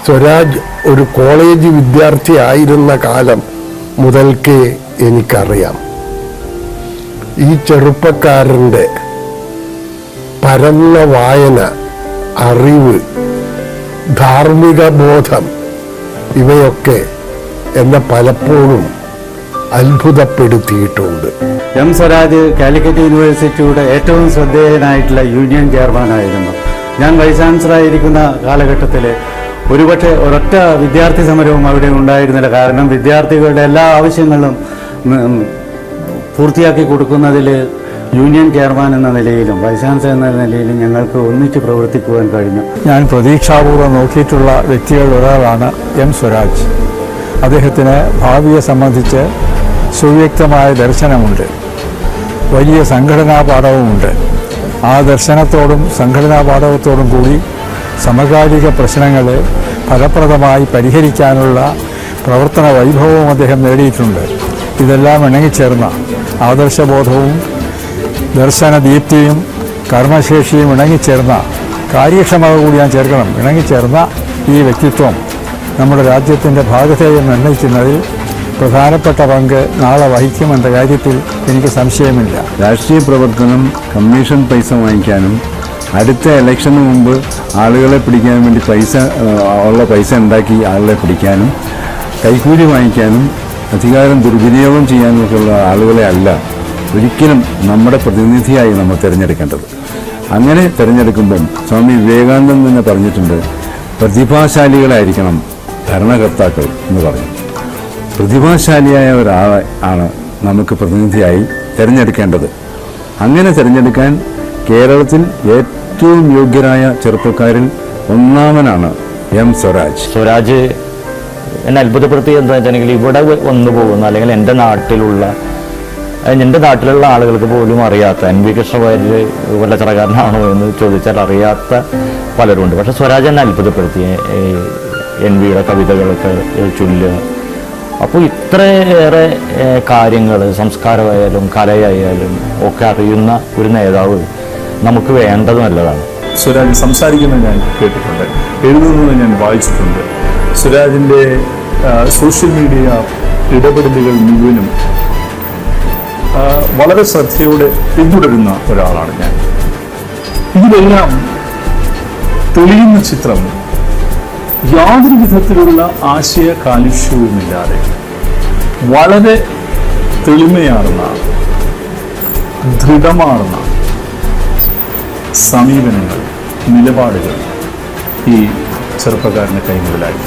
സ്വരാജ് ഒരു കോളേജ് വിദ്യാർത്ഥിയായിരുന്ന കാലം മുതൽക്കേ എനിക്കറിയാം. ഈ ചെറുപ്പക്കാരൻ്റെ പരന്ന വായന, അറിവ്, ധാർമ്മിക ബോധം ഇവയൊക്കെ എന്നെ പലപ്പോഴും അത്ഭുതപ്പെടുത്തിയിട്ടുണ്ട്. എം സ്വരാജ് കാലിക്കറ്റ് യൂണിവേഴ്സിറ്റിയുടെ ഏറ്റവും ശ്രദ്ധേയനായിട്ടുള്ള യൂണിയൻ ചെയർമാനായിരുന്നു. ഞാൻ വൈസ് ചാൻസലറായിരിക്കുന്ന കാലഘട്ടത്തിൽ ഒരുപക്ഷെ ഒരൊറ്റ വിദ്യാർത്ഥി സമരവും അവിടെ ഉണ്ടായിരുന്നില്ല. കാരണം വിദ്യാർത്ഥികളുടെ എല്ലാ ആവശ്യങ്ങളും പൂർത്തിയാക്കി കൊടുക്കുന്നതിൽ യൂണിയൻ ചെയർമാൻ എന്ന നിലയിലും വൈസ് ചാൻസലർ എന്ന നിലയിലും ഞങ്ങൾക്ക് ഒന്നിച്ച് പ്രവർത്തിക്കുവാൻ കഴിഞ്ഞു. ഞാൻ പ്രതീക്ഷാപൂർവ്വം നോക്കിയിട്ടുള്ള വ്യക്തികളിൽ ഒരാളാണ് എം സ്വരാജ്. അദ്ദേഹത്തിന് ഭാവിയെ സംബന്ധിച്ച് സുവ്യക്തമായ ദർശനമുണ്ട്, വലിയ സംഘടനാ പാഠവുമുണ്ട്. ആ ദർശനത്തോടും സംഘടനാ പാഠവത്തോടും കൂടി സമകാലിക പ്രശ്നങ്ങളെ ഫലപ്രദമായി പരിഹരിക്കാനുള്ള പ്രവർത്തന വൈഭവവും അദ്ദേഹം നേടിയിട്ടുണ്ട്. ഇതെല്ലാം ഇണങ്ങിച്ചേർന്ന ആദർശബോധവും ദർശനദീപ്തിയും കർമ്മശേഷിയും ഇണങ്ങിച്ചേർന്ന കാര്യക്ഷമത കൂടി ഞാൻ ചേർക്കണം, ഇണങ്ങിച്ചേർന്ന ഈ വ്യക്തിത്വം നമ്മുടെ രാജ്യത്തിൻ്റെ ഭാഗധേയം നിർണ്ണയിക്കുന്നതിൽ പ്രധാനപ്പെട്ട പങ്ക് നാളെ വഹിക്കുമെന്ന കാര്യത്തിൽ എനിക്ക് സംശയമില്ല. രാഷ്ട്രീയ പ്രവർത്തനം കമ്മീഷൻ പൈസ വാങ്ങിക്കാനും അടുത്ത ഇലക്ഷന് മുമ്പ് ആളുകളെ പിടിക്കാൻ വേണ്ടി പൈസ ഉണ്ടാക്കി ആളുകളെ പിടിക്കാനും കൈക്കൂലി വാങ്ങിക്കാനും അധികാരം ദുർവിനിയോഗം ചെയ്യാനുമൊക്കെയുള്ള ആളുകളെ അല്ല ഒരിക്കലും നമ്മുടെ പ്രതിനിധിയായി നമ്മൾ തിരഞ്ഞെടുക്കേണ്ടത്. അങ്ങനെ തിരഞ്ഞെടുക്കുമ്പം സ്വാമി വിവേകാനന്ദൻ തന്നെ പറഞ്ഞിട്ടുണ്ട്, പ്രതിഭാശാലികളായിരിക്കണം ഭരണകർത്താക്കൾ എന്ന് പറഞ്ഞു. പ്രതിഭാശാലിയായ ഒരാളെ ആണ് നമുക്ക് പ്രതിനിധിയായി തിരഞ്ഞെടുക്കേണ്ടത്. അങ്ങനെ തിരഞ്ഞെടുക്കാൻ കേരളത്തിൽ ഏറ്റവും യോഗ്യരായ ചെറുപ്പക്കാരിൽ ഒന്നാമനാണ് എം സ്വരാജ്. സ്വരാജ് എന്നെ അത്ഭുതപ്പെടുത്തിയത് എന്താ വെച്ചിട്ടുണ്ടെങ്കിൽ ഇവിടെ വന്നു പോകുന്ന അല്ലെങ്കിൽ എൻ്റെ നാട്ടിലുള്ള ആളുകൾക്ക് പോലും അറിയാത്ത NV കൃഷ്ണവാര്യർ വെള്ളച്ചിറകാരനാണോ എന്ന് ചോദിച്ചാൽ അറിയാത്ത പലരുണ്ട്. പക്ഷെ സ്വരാജ് എന്നെ അത്ഭുതപ്പെടുത്തി. NVയുടെ കവിതകളൊക്കെ ചൊല്ലുക. അപ്പോൾ ഇത്രയേറെ കാര്യങ്ങൾ സംസ്കാരമായാലും കലയായാലും ഒക്കെ അറിയുന്ന ഒരു നേതാവ് നമുക്ക് വേണ്ടത് നല്ലതാണ്. സ്വരാജ് സംസാരിക്കുന്നത് ഞാൻ കേട്ടിട്ടുണ്ട്, എഴുതുന്നത് ഞാൻ വായിച്ചിട്ടുണ്ട്. സ്വരാജിൻ്റെ സോഷ്യൽ മീഡിയ ഇടപെടലുകൾ മുഴുവനും വളരെ ശ്രദ്ധയോടെ പിന്തുടരുന്ന ഒരാളാണ് ഞാൻ. ഇതിലെല്ലാം തെളിയുന്ന ചിത്രം യാതൊരു വിധത്തിലുള്ള ആശയ കാലുഷ്യവുമില്ലാതെ വളരെ തെളിമയാർന്ന ദൃഢമാർന്ന സമീപനങ്ങൾ, നിലപാടുകൾ ഈ ചെറുപ്പക്കാരന് കൈമുതലായി.